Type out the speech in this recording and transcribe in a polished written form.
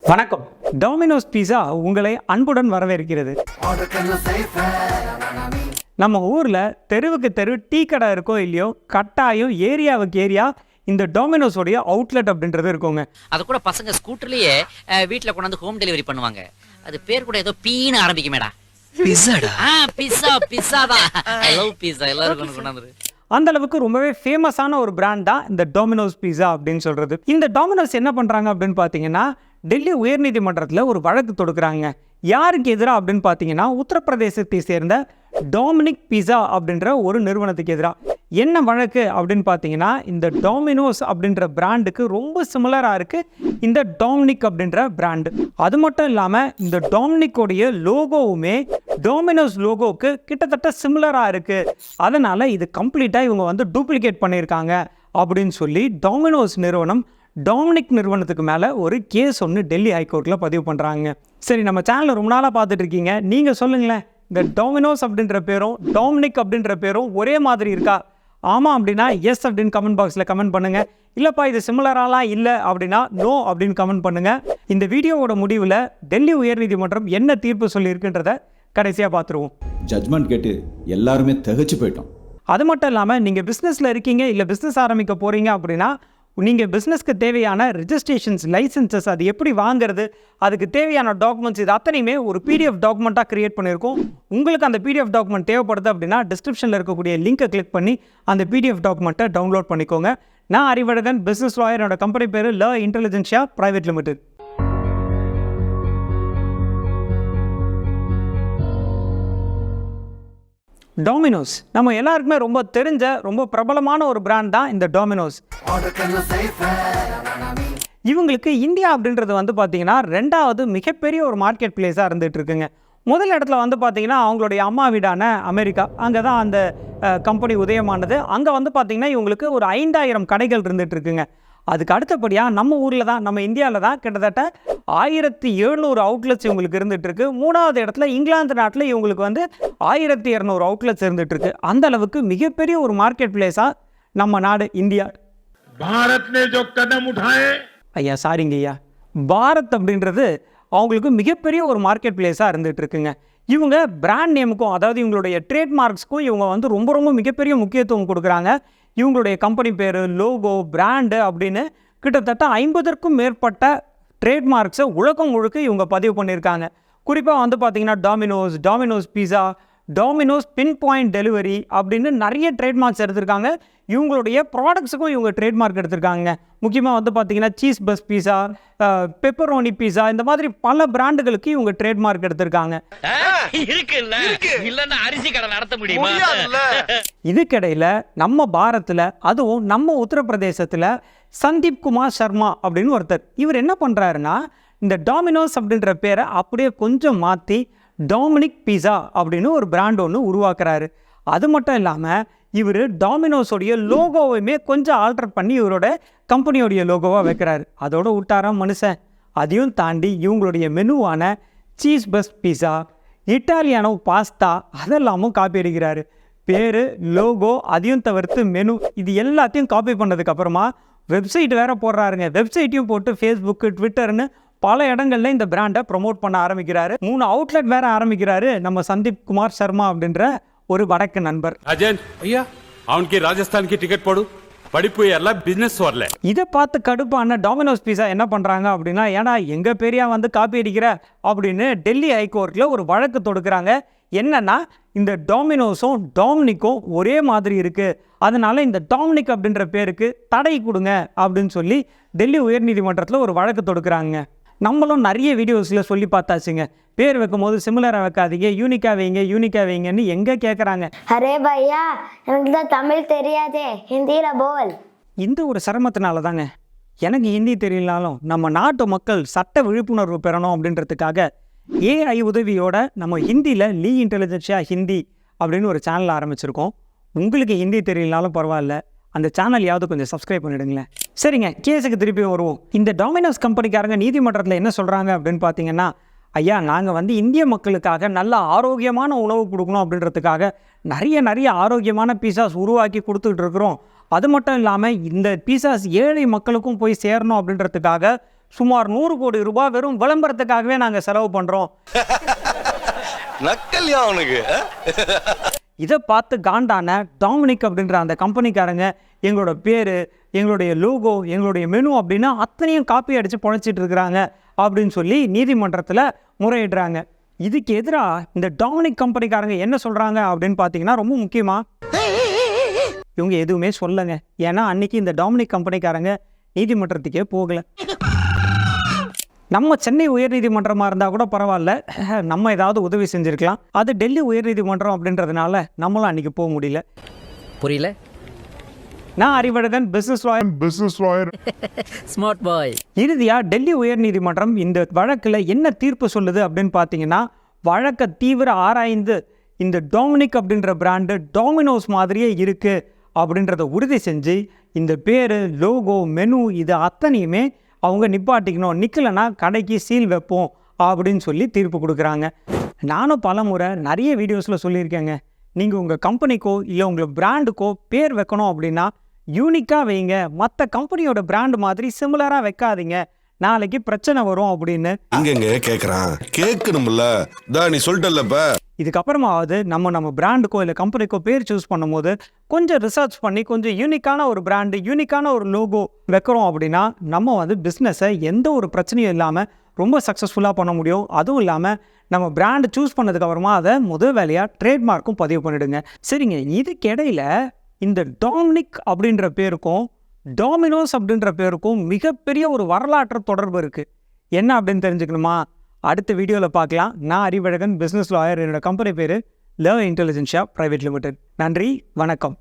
வணக்கம். டொமினோஸ் பீஸா உங்களை அன்புடன் வரவேற்கிறது. நம்ம ஊரில் தெருவுக்கு தெரு டீ கடை இருக்கோ இல்லையோ, கட்டாயம் ஏரியாவுக்கு ஏரியா இந்த டொமினோஸோடைய அவுட்லெட் அப்படின்றது இருக்குங்க. அது கூட பசங்க ஸ்கூட்டர்லயே வீட்டில் கொண்டாந்து ஹோம் டெலிவரி பண்ணுவாங்க. அது பேர் கூட ஏதோ பீன்னு ஆரம்பிக்குமேடா. பிஸாடா. பிஸா தான். ஐ லவ் பீஸா. எல்லாரும் கொண்டாந்து அந்த அளவுக்கு ரொம்பவே ஃபேமஸான ஒரு பிராண்ட் தான் இந்த டொமினோஸ் பீஸா அப்படின்னு சொல்கிறது. இந்த டொமினோஸ் என்ன பண்ணுறாங்க அப்படின்னு பார்த்தீங்கன்னா, டெல்லி உயர்நீதிமன்றத்தில் ஒரு வழக்கு தொடுக்கிறாங்க. யாருக்கு எதிராக அப்படின்னு பார்த்தீங்கன்னா, உத்தரப்பிரதேசத்தை சேர்ந்த டொமினிக் பீஸா அப்படின்ற ஒரு நிறுவனத்துக்கு எதிராக. என்ன வழக்கு அப்படின்னு பார்த்தீங்கன்னா, இந்த டொமினோஸ் அப்படின்ற பிராண்டுக்கு ரொம்ப சிமிலராக இருக்குது இந்த டொமினிக் அப்படின்ற பிராண்டு. அது மட்டும் இல்லாமல் இந்த டொமினிக்கோடைய லோகோவுமே டொமினோஸ் லோகோவுக்கு கிட்டத்தட்ட சிமிலராக இருக்குது. அதனால் இது கம்ப்ளீட்டாக இவங்க வந்து டூப்ளிகேட் பண்ணியிருக்காங்க அப்படின்னு சொல்லி டொமினோஸ் நிறுவனம் டொமினிக் நிறுவனத்துக்கு மேலே ஒரு கேஸ் ஒன்று டெல்லி ஹைகோர்ட்டில் பதிவு பண்ணுறாங்க. சரி, நம்ம சேனலை ரொம்ப நாளாக பார்த்துட்டு இருக்கீங்க, நீங்கள் சொல்லுங்களேன், இந்த டொமினோஸ் அப்படின்ற பேரும் டொமினிக் அப்படின்ற பேரும் ஒரே மாதிரி இருக்கா? ஆமாம் அப்படின்னா எஸ் அப்படின்னு கமெண்ட் பாக்ஸில் கமெண்ட் பண்ணுங்கள். இல்லைப்பா இது சிமிலராலாம் இல்லை அப்படின்னா நோ அப்படின்னு கமெண்ட் பண்ணுங்கள். இந்த வீடியோவோட முடிவில் டெல்லி உயர்நீதிமன்றம் என்ன தீர்ப்பு சொல்லியிருக்குன்றதை கடைசியாக பார்த்துருவோம். ஜட்மெண்ட் கேட்டு எல்லாருமே திகைச்சு போயிட்டோம். அது மட்டும் இல்லாமல் நீங்கள் பிஸ்னஸில் இருக்கீங்க, இல்லை பிஸ்னஸ் ஆரம்பிக்க போகிறீங்க அப்படின்னா நீங்கள் பிஸ்னஸ்க்கு தேவையான ரெஜிஸ்ட்ரேஷன்ஸ், லைசன்சஸ் அது எப்படி வாங்குறது, அதுக்கு தேவையான டாக்குமெண்ட்ஸ் இது அத்தனையுமே ஒரு பிடிஎஃப் டாக்குமெண்ட்டாக க்ரியேட் பண்ணியிருக்கோம். உங்களுக்கு அந்த பிடிஎஃப் டாக்குமெண்ட் தேவைப்படுது அப்படின்னா டிஸ்கிரிப்ஷனில் இருக்கக்கூடிய லிங்கை கிளிக் பண்ணி அந்த பிடிஎஃப் டாக்குமெண்ட்டை டவுன்லோட் பண்ணிக்கோங்க. நான் அறிவழகன், பிஸ்னஸ் லாயர். என்னோட கம்பெனி பேர் ல இன்டெலிஜென்ஷியா பிரைவேட் லிமிடெட். டொமினோஸ் நம்ம எல்லாருக்குமே ரொம்ப தெரிஞ்ச ரொம்ப பிரபலமான ஒரு பிராண்ட் தான் இந்த டொமினோஸ். இவங்களுக்கு இந்தியா அப்படின்றது வந்து பார்த்தீங்கன்னா ரெண்டாவது மிகப்பெரிய ஒரு மார்க்கெட் பிளேஸாக இருந்துகிட்டு இருக்குங்க. முதல் இடத்துல வந்து பார்த்தீங்கன்னா அவங்களுடைய அம்மா வீடான அமெரிக்கா, அங்கே தான் அந்த கம்பெனி உதயமானது. அங்கே வந்து பார்த்தீங்கன்னா இவங்களுக்கு ஒரு 5000 கடைகள் இருந்துகிட்டு இருக்குங்க. அதுக்கு அடுத்தபடியாக நம்ம ஊரில் தான், நம்ம இந்தியாவில் தான் கிட்டத்தட்ட 1700 அவுட்லெட்ஸ் இவங்களுக்கு இருந்துகிட்ருக்கு. மூணாவது இடத்துல இங்கிலாந்து நாட்டில் இவங்களுக்கு வந்து 1200 அவுட்லெட்ஸ் இருந்துகிட்ருக்கு. அந்த அளவுக்கு மிகப்பெரிய ஒரு மார்க்கெட் பிளேஸாக நம்ம நாடு இந்தியா. ஐயா சாரிங்க ஐயா, பாரத் அப்படின்றது அவங்களுக்கு மிகப்பெரிய ஒரு மார்க்கெட் பிளேஸாக இருந்துகிட்டு இருக்குங்க. இவங்க பிராண்ட் நேமுக்கும், அதாவது இவங்களுடைய ட்ரேட்மார்க்ஸ்க்கும் இவங்க வந்து ரொம்ப ரொம்ப மிகப்பெரிய முக்கியத்துவம் கொடுக்குறாங்க. இவங்களுடைய கம்பெனி பேர், லோகோ, பிராண்டு அப்படின்னு கிட்டத்தட்ட 50க்கும் மேற்பட்ட ட்ரேட்மார்க்ஸை உலகம் முழுக்க இவங்க பதிவு பண்ணியிருக்காங்க. குறிப்பாக வந்து பார்த்திங்கன்னா டொமினோஸ் பீஸா, டொமினோஸ் பின் பாயிண்ட் டெலிவரி அப்படின்னு நிறைய ட்ரேட்மார்க்ஸ் எடுத்திருக்காங்க. இவங்களுடைய ப்ராடக்ட்ஸுக்கும் இவங்க ட்ரேட்மார்க் எடுத்திருக்காங்க. முக்கியமாக வந்து பார்த்திங்கன்னா சீஸ் பஸ் பீஸா, பெப்பரோனி பீஸா, இந்த மாதிரி பல பிராண்டுகளுக்கு இவங்க ட்ரேட்மார்க் எடுத்திருக்காங்க. இதுக்கிடையில் நம்ம பாரத்தில், அதுவும் நம்ம உத்தரப்பிரதேசத்தில் சந்தீப் குமார் சர்மா அப்படின்னு ஒருத்தர், இவர் என்ன பண்ணுறாருன்னா இந்த டொமினோஸ் அப்படின்ற பேரை அப்படியே கொஞ்சம் மாற்றி டொமினிக் பீஸா அப்படின்னு ஒரு பிராண்ட் ஒன்று உருவாக்குறாரு. அது மட்டும் இல்லாமல் இவர் டொமினோஸோடைய லோகோவையுமே கொஞ்சம் ஆல்டர் பண்ணி இவரோட கம்பெனியோடைய லோகோவாக வைக்கிறாரு. அதோட விட்டாராம் மனுஷன். அதையும் தாண்டி இவங்களுடைய மெனுவான சீஸ் பஸ் பீஸா, இட்டாலியானோ பாஸ்தா அதெல்லாமும் காப்பி அடிக்கிறாரு. பேர், லோகோ, அதையும் தவிர்த்து மெனு, இது எல்லாத்தையும் காப்பி பண்ணதுக்கப்புறமா வெப்சைட் வேறு போடுறாருங்க. வெப்சைட்டையும் போட்டு ஃபேஸ்புக்கு, ட்விட்டர்னு பல இடங்களில் இந்த பிராண்டை ப்ரொமோட் பண்ண ஆரம்பிக்கிறாரு. 3 அவுட்லெட் வேறு ஆரம்பிக்கிறாரு நம்ம சந்தீப் குமார் சர்மா அப்படின்ற ஒரு வடக்கு நண்பர். ஐயா அவனுக்கு ராஜஸ்தானுக்கு டிக்கெட் போடு, படிப்பு எல்லாம் பிசினஸ் வரல. இதை பார்த்து கடுப்பான டொமினோஸ் பீஸா என்ன பண்ணுறாங்க அப்படின்னா, ஏன்னா எங்கள் பேரியா வந்து காப்பி அடிக்கிற அப்படின்னு டெல்லி ஹைகோர்ட்டில் ஒரு வழக்கு தொடுக்கிறாங்க. என்னன்னா இந்த டொமினோஸும் டொமினிக்கும் ஒரே மாதிரி இருக்குது, அதனால இந்த டொமினிக் அப்படின்ற பேருக்கு தடை கொடுங்க அப்படின்னு சொல்லி டெல்லி உயர்நீதிமன்றத்தில் ஒரு வழக்கு தொடுக்கிறாங்க. நம்மளும் நிறைய வீடியோஸில் சொல்லி பார்த்தாச்சுங்க, பேர் வைக்கும் போது சிமிலராக வைக்காதீங்க, யூனிக்காக வைங்கன்னு எங்கே கேட்குறாங்க. அரே பையா எனக்கு தான் தமிழ் தெரியாதே, ஹிந்தியில் போல். இந்த ஒரு சிரமத்தினால தாங்க எனக்கு ஹிந்தி தெரியலனாலும் நம்ம நாட்டு மக்கள் சட்ட விழிப்புணர்வு பெறணும் அப்படின்றதுக்காக ஏஐ உதவியோட நம்ம ஹிந்தியில் லீ இன்டெலிஜென்ஷியா ஹிந்தி அப்படின்னு ஒரு சேனல் ஆரம்பிச்சிருக்கோம். உங்களுக்கு ஹிந்தி தெரியலனாலும் பரவாயில்ல, அந்த சேனலையாவது கொஞ்சம் சப்ஸ்கிரைப் பண்ணிவிடுங்களேன். சரிங்க, கேஸுக்கு திருப்பி வருவோம். இந்த டொமினோஸ் கம்பெனிக்காரங்க நீதிமன்றத்தில் என்ன சொல்கிறாங்க அப்படின்னு பார்த்தீங்கன்னா, ஐயா நாங்கள் வந்து இந்திய மக்களுக்காக நல்ல ஆரோக்கியமான உணவு கொடுக்கணும் அப்படின்றதுக்காக நிறைய ஆரோக்கியமான பீஸாஸ் உருவாக்கி கொடுத்துக்கிட்டு இருக்கிறோம். அது மட்டும் இல்லாமல் இந்த பீஸாஸ் ஏழை மக்களுக்கும் போய் சேரணும் அப்படின்றதுக்காக சுமார் 100 கோடி ரூபாய் வெறும் விளம்பரத்துக்காகவே நாங்கள் செலவு பண்ணுறோம். நக்கல்யா அவனுக்கு. இதை பார்த்து காண்டான டாமினிக் அப்படின்ற அந்த கம்பெனிக்காரங்க எங்களோட பேர், எங்களுடைய லோகோ, எங்களுடைய மெனு அப்படின்னு அத்தனையும் காப்பி அடித்து பொழைச்சிட்டு இருக்கிறாங்க அப்படின்னு சொல்லி நீதிமன்றத்தில் முறையிடுறாங்க. இதுக்கு எதிராக இந்த டாமினிக் கம்பெனிக்காரங்க என்ன சொல்கிறாங்க அப்படின்னு பார்த்தீங்கன்னா, ரொம்ப முக்கியமாக இவங்க எதுவுமே சொல்லலைங்க. ஏன்னா அன்னைக்கு இந்த டாமினிக் கம்பெனிக்காரங்க நீதிமன்றத்துக்கே போகலை. நம்ம சென்னை உயர்நீதிமன்றமாக இருந்தால் கூட பரவாயில்ல, நம்ம ஏதாவது உதவி செஞ்சுருக்கலாம். அது டெல்லி உயர்நீதிமன்றம் அப்படின்றதுனால நம்மளும் அன்றைக்கி போக முடியல. புரியல? நான் Arivazhagan, business lawyer. Smart boy. இறுதியாக டெல்லி உயர்நீதிமன்றம் இந்த வழக்கில் என்ன தீர்ப்பு சொல்லுது அப்படின்னு பார்த்தீங்கன்னா, வழக்கை தீவிர ஆராய்ந்து இந்த டாமினிக் அப்படின்ற பிராண்டு டாமினோஸ் மாதிரியே இருக்குது அப்படின்றத உறுதி செஞ்சு இந்த பேர், லோகோ, மெனு இது அத்தனையுமே அவங்க நிப்பாட்டிக்கணும், நிற்கலைன்னா கடைக்கு சீல் வைப்போம் அப்படின்னு சொல்லி தீர்ப்பு கொடுக்குறாங்க. நானும் பல முறை நிறைய வீடியோஸில் சொல்லியிருக்கேங்க, நீங்கள் உங்கள் கம்பெனிக்கோ இல்லை உங்கள் பிராண்டுக்கோ பேர் வைக்கணும் அப்படின்னா யூனிக்காக வைங்க, மற்ற கம்பெனியோட பிராண்டு மாதிரி சிமிலராக வைக்காதீங்க, நாளைக்கு பிரச்சனை வரும் அப்படின்னு. இங்க கேட்குறான், கேட்கணும்ல, நீ சொல்லிட்டல்லப்ப. இதுக்கப்புறமாவது நம்ம பிராண்டுக்கோ இல்லை கம்பெனிக்கோ பேர் சூஸ் பண்ணும்போது கொஞ்சம் ரிசர்ச் பண்ணி கொஞ்சம் யூனிக்கான ஒரு பிராண்டு, யூனிக்கான ஒரு லோகோ வைக்கிறோம் அப்படின்னா நம்ம பிஸ்னஸை எந்த ஒரு பிரச்சனையும் இல்லாமல் ரொம்ப சக்ஸஸ்ஃபுல்லாக பண்ண முடியும். அதுவும் இல்லாமல் நம்ம பிராண்டு சூஸ் பண்ணதுக்கப்புறமா அதை முதல் வேலையாக ட்ரேட்மார்க்கும் பதிவு பண்ணிவிடுங்க. சரிங்க, இதுக்கிடையில் இந்த டாமினிக் அப்படின்ற பேருக்கும் டாமினோஸ் அப்படின்ற பேருக்கும் மிகப்பெரிய ஒரு வரலாற்று தொடர்பு இருக்குது. என்ன அப்படின்னு தெரிஞ்சுக்கணுமா? அடுத்த வீடியோவில் பார்க்கலாம். நான் அறிவழகன், பிஸ்னஸ் லாயர். என்னோட கம்பெனி பேர் லவ் இன்டெலிஜென்ஷியா பிரைவேட் லிமிடெட். நன்றி, வணக்கம்.